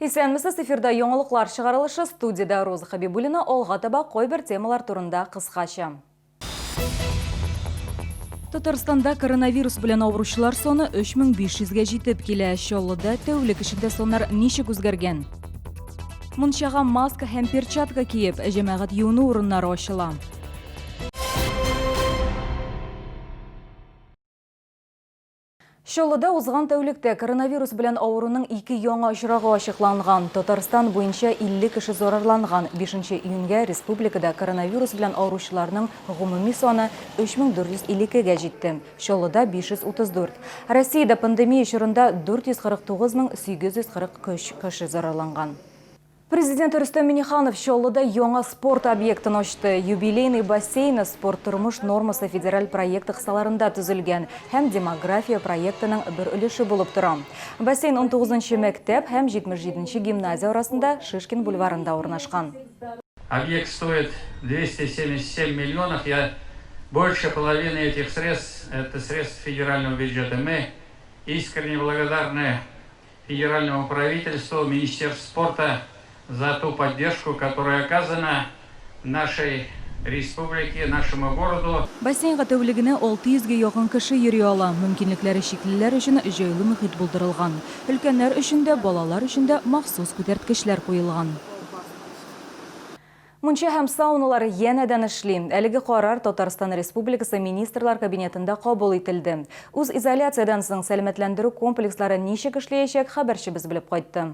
Исәнмесез, эфирда яңалыклар чыгарылышы, студияда Роза Хабибуллина, алга таба койбер темалар турында кыскача. Татарстанда коронавирус белән авыручылар саны 3500-ге җитеп килә. Чаллыда тәүлек эчендә саннар ничек үзгәргән? Мунчага маска һәм перчатка киеп, җәмәгать юыну урыннары ачыла. Чаллыда узган тәүлектә коронавирус белән авыруның 2 яңа очрагы ачыкланган. Татарстан буенча 50 кеше зарарланган. 5 июньгә республикада коронавирус белән авыручыларның гомуми саны 3452-гә җитте. Чаллыда 534. Россиядә пандемия чорында 449 843 кеше зарарланган. Президент Рөстәм Миңнеханов Чаллыда яңа спорт объектын ачты. Юбилейный бассейн спорт тормыш нормасы федераль проекты кысаларында төзелгән һәм демография проектының бер өлеше булып тора. Бассейн 19-нчы мәктәп һәм 77-нче гимназия арасында Шишкин бульварында урнашкан. Объект стоит 277 миллионов. Больше половины этих средств – это средства федерального бюджета. Мы искренне благодарны федеральному правительству, Министерству спорта за ту поддержку, которая оказана нашей республике, нашему городу. Бассейнга тәүлегенә 600-ге якын кеше йөри ала. Мөмкинлекләре шиклеләр өчен җайлы мөхит булдырылган. Өлкәннәр өчен дә, балалар өчен дә махсус күтәрткечләр куелган. Мунча һәм сауналар янәдән эшли. Әлеге карар Татарстан Республикасы министрлар кабинетында кабул ителде. Үз изоляциядән соң сәламәтләндерү комплекслары ничек эшләячәк, хәбәрчебез белеп кайтты.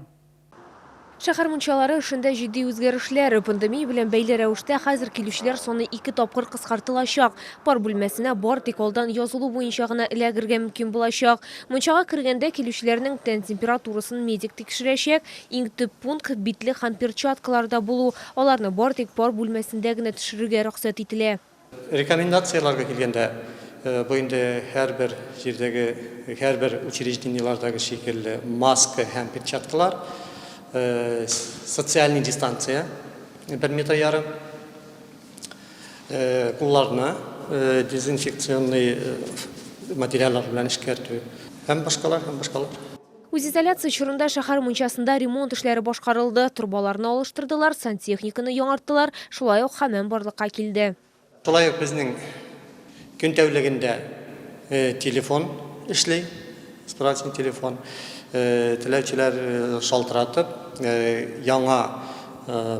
Шәһәр мунчалары эшендә җитди үзгәрешләр. Пандемия белән бәйле рәвештә хәзер килүчеләр саны 2 тапкыр кыскартылачак. Пар бүлмәсенә бар тик алдан язылу буенча гына эләгергә мөмкин булачак. Мунчага кергәндә килүчеләрнең тән температурасын медик тикшерәчәк. Иң төп пункт битле һәм перчаткаларда булу. Аларны бар тик пар бүлмәсендә генә төшерергә рөхсәт ителә. Рекомендацияларга килгәндә, бу инде һәрбер җирдәге, һәрбер учреждениелардагы шикелле маска һәм перчаткалар, социальная дистанция, 1,5 метр, кулларны дезинфекционный материаллар белән эшкәртү һәм башкалар. Үз изоляция чорында шәһәр мунчасында ремонт эшләре башкарылды, турбаларны алыштырдылар, сантехниканы яңарттылар, шулай ук һәман барлыкка килде. Шулай ук безнең көн тәүлегендә телефон эшли, спрашивательный телефон. Теләүчеләр шалтыратып, яңа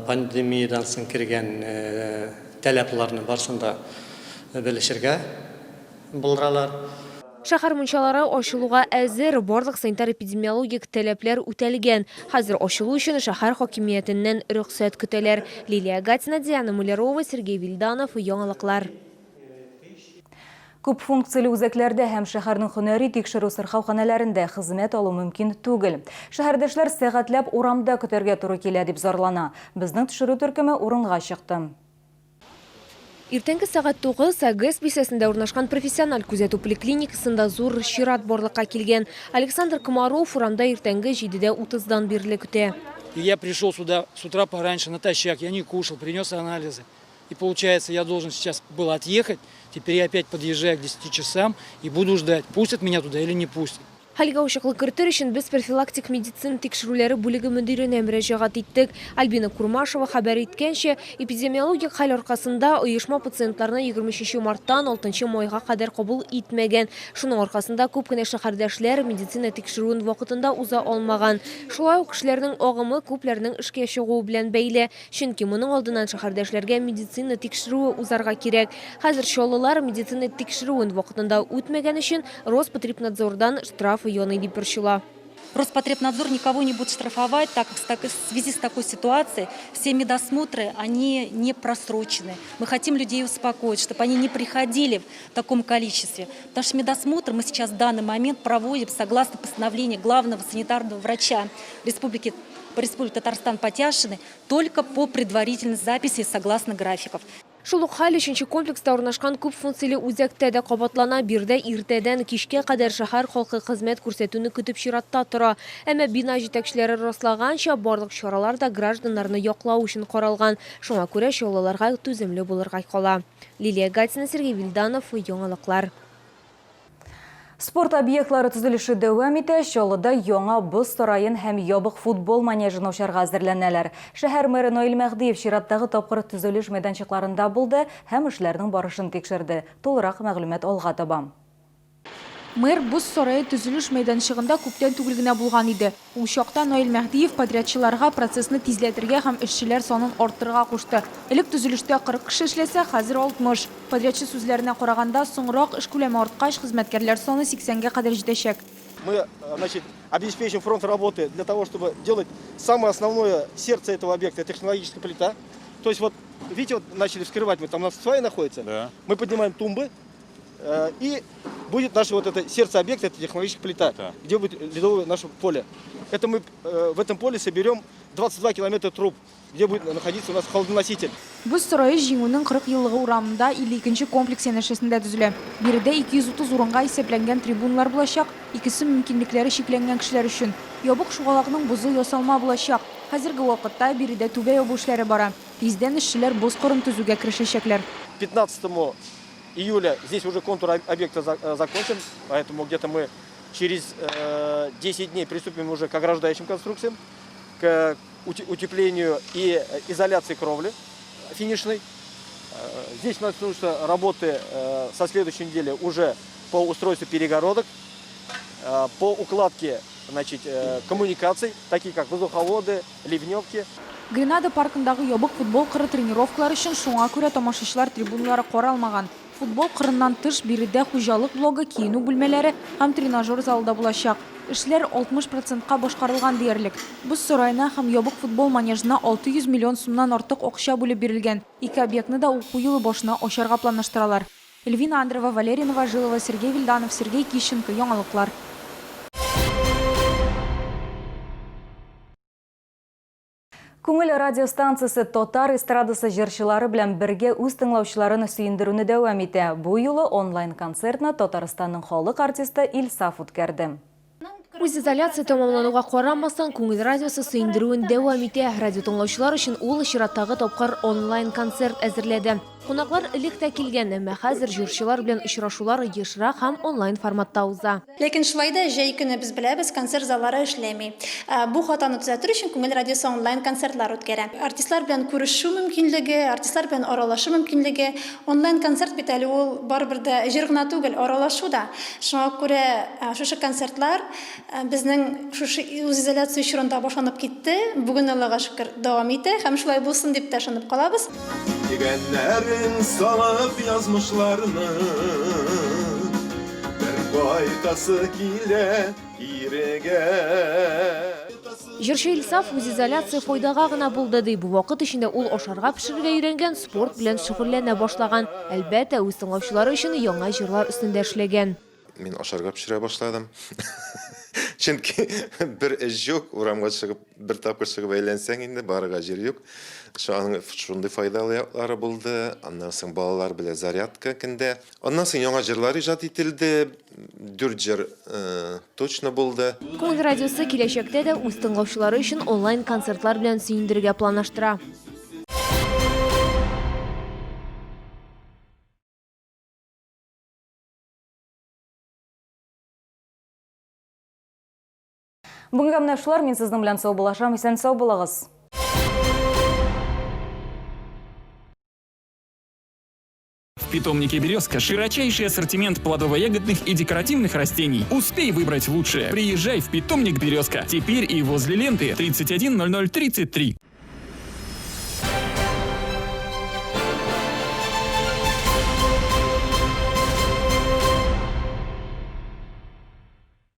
пандемиядан соң кергән талапларны барсында белешергә булдыралар. Шәһәр мунчалары ачылуга әзер, барлык санитар-эпидемиологик таләпләр үтәлгән. Хәзер ачылу өчен шәһәр хакимиятеннән рөхсәт көтәләр. Лилия Гатина, Диана Мулярова, Сергей Вильданов, яңалыклар. Күп функцияле үзәкләрдә һәм шәһәрнең һөнәри тикшерү сырхауханәләрендә хезмәт алу мөмкин түгел. Шәһәрдәшләр сәгатьләп урамда көтәргә туры килә дип зарлана. Безнең төшерү төркеме урынга чыкты. Иртәнге сәгать 9 АГС бисәсендә урнашкан профессиональ күзәтү поликлиникасында зур чират барлыкка килгән. Александр Комаров урамда иртәнге 7:30-дан бирле көтә. Я пришел сюда с утра пораньше натощак, я не кушал, принес анализы. И получается, я должен сейчас был отъехать, теперь я опять подъезжаю к 10 часам и буду ждать, пустят меня туда или не пустят. Хәлгә ушаклык кертер өчен без профилактик медицина тикшерүләре бүлеге мөдиренә мөрәҗәгать иттек. Альбина Курмашева хәбәр иткәнчә, эпидемиологик хәл аркасында оешма пациентларны 23 марттан 6 майга кадәр кабул итмәгән. Шуның аркасында күп кенә шәһәрдәшләр медицина тикшерүен вакытында уза алмаган. Шулай ук кешеләрнең агымы күпләрнең эшкә чыгуы белән бәйле. Чөнки моның алдыннан шәһәрдәшләргә медицина тикшерүе узарга кирәк. Хәзер чаллылар медицина тикшерүен вакытында үтмәгән өчен Роспотребнадзордан штраф Роспотребнадзор никого не будет штрафовать, так как в связи с такой ситуацией все медосмотры, они не просрочены. Мы хотим людей успокоить, чтобы они не приходили в таком количестве. Потому что медосмотр мы сейчас в данный момент проводим согласно постановлению главного санитарного врача Республики Татарстан Патяшины только по предварительной записи согласно графиков. Шул ук хәл 3-нче комплекста урнашкан күп функцияле үзәктә дә кабатлана. Бирдә иртәдән кичкә кадәр шәһәр халкы хезмәт күрсәтүне көтеп чиратта тора. Әмма бина җитәкчеләре раслаганча, барлык чаралар да гражданнарны яклау өчен каралган. Шуңа күрә чаллыларга түземле булырга кала. Лилия Гатина, Сергей Вильданов, яңалыклар. Спорт объектлары түзіліші дәуам ите, шолыда яңа бұз сарайын һәм ябық футбол манежын ошарға әзірләнәләр. Шәһәр мэрі Наил Мәхдиев чираттагы тапкыр төзелеш мәйданчыкларында булды һәм эшләрнең барышын тикшерде. Толырак мәгълүмат алга табам. Мэр бұз сарайы түзіліш мәйданчығында күптен түгел генә булган иде. Ул чакта Наил Мәхдиев подрядчыларга процессны тизләтергә һәм эшчеләр санын арттырырга кушты. Элек төзелештә 40 кеше эшләсә, хәзер 60. Подрядчы сүзләренә караганда, соңрак эш күләме арткач, хезмәткәрләр саны 80-гә кадәр җитәчәк. Мы, значит, обеспечим фронт работы для того, чтобы делать самое основное сердце этого объекта – технологическая плита. То есть вот, видите, вот начали вскрывать, там у нас сваи находятся. Да. Мы поднимаем тумбы, и будет наше вот это сердце объекта, это технологическая плита, да, где будет ледовое наше поле. Это мы в этом поле соберем 22 километра труб, где будет находиться у нас холодоноситель. Бұз сарайы җиңүнең 40 еллыгы урамында 52-нче комплекс янәшәсендә төзелә. Биредә 230 урынга исәпләнгән трибуналар булачак, икесе мөмкинлекләре шикләнгән кешеләр өчен. Ябык шугалагның бузы ясалма булачак. Хәзерге вакытта биредә түбә ябу эшләре бара. Тиздән эшчеләр буз кырын төзүгә керешәчәкләр. 15 июля здесь уже контур объекта закончен, поэтому где-то мы через 10 дней приступим уже к ограждающим конструкциям, к утеплению и изоляции кровли финишной. Здесь начнутся работы со следующей недели уже по устройству перегородок, по укладке, значит, коммуникаций, такие как воздуховоды, ливневки. Гренада паркындагы ябык футбол кыры тренировкалар өчен шуңа күрә тамашачылар трибуналары каралмаган. Футбол кырыннан тыш биредә хуҗалык блогы, киенү бүлмәләре һәм тренажер залда булачак. Эшләр 60%-ка башкарылган диярлек. Бұз сарайына һәм ябык футбол манежына 600 миллион сумнан артык акча бүлеп бирелгән. Ике объектны да уку елы башына ачарга планлаштыралар. Эльвина Андрова, Валеринова, Жилова, Сергей Вильданов, Сергей Кищенко, яңалыклар. Күңел радиостанциясы Татар эстрадасы җырчылары белән бергә үз тыңлаучыларын сөендерүне дәвам итә. Бу юлы онлайн концертны Татарстанның халык артисты Илсаф үткәрде. Үз изоляция тамамлануга карамастан, күңел радиосы сөендерүен дәвам итә. Радио тыңлаучылар өчен ул чираттагы тапкыр онлайн концерт әзерләде. Кунаклар элек тә килгән, әмма хәзер җырчылар белән очрашулар ешрак һәм онлайн форматта уза. Ләкин шулай да җәй көне без беләбез, концерт заллары эшләми. Бу хатаны төзәтер өчен күңел радиосы онлайн концертлар үткәрә. Артистлар белән күрешү мөмкинлеге, артистлар белән аралашу мөмкинлеге. Онлайн концерт бит әле ул барыбер дә җыр гына түгел, аралашу да. Шуңа күрә шушы концертлар безнең шушы үз изоляция чорында башланып китте. Бүген Аллага шөкер дәвам итә һәм шулай булсын дип тәшәнеп калабыз. Дигәннәрен салып язмышларны бер кайтасы килә кирегә. Җырчы Илсаф үз изоляция файдага гына булды ди. Бу вакыт эчендә ул ашарга пешерергә өйрәнгән, спорт белән шөгыльләнә башлаган. Әлбәттә, үз тыңлаучылары өчен яңа җырлар өстендә эшләгән. Мин ашарга пешерә башладым. Чөнки бер эш юк, урамга чыгып, бер тапкыр чыгып әйләнсәң инде барырга җир юк. Шундый файдалары булды. Аннан соң балалар белән зарядка көндә. Аннан соң яңа җырлар иҗат ителде. 4 җыр точно булды. Күңел радиосы киләчәктә дә үз тыңлаучылары өчен онлайн концертлар белән сөендерергә планлаштыра. Бүгінгі менә мин сезнең белән сау булашам, исән сау булыгыз. В питомнике «Березка» широчайший ассортимент плодово-ягодных и декоративных растений. Успей выбрать лучшее. Приезжай в питомник «Березка». Теперь и возле ленты 310033.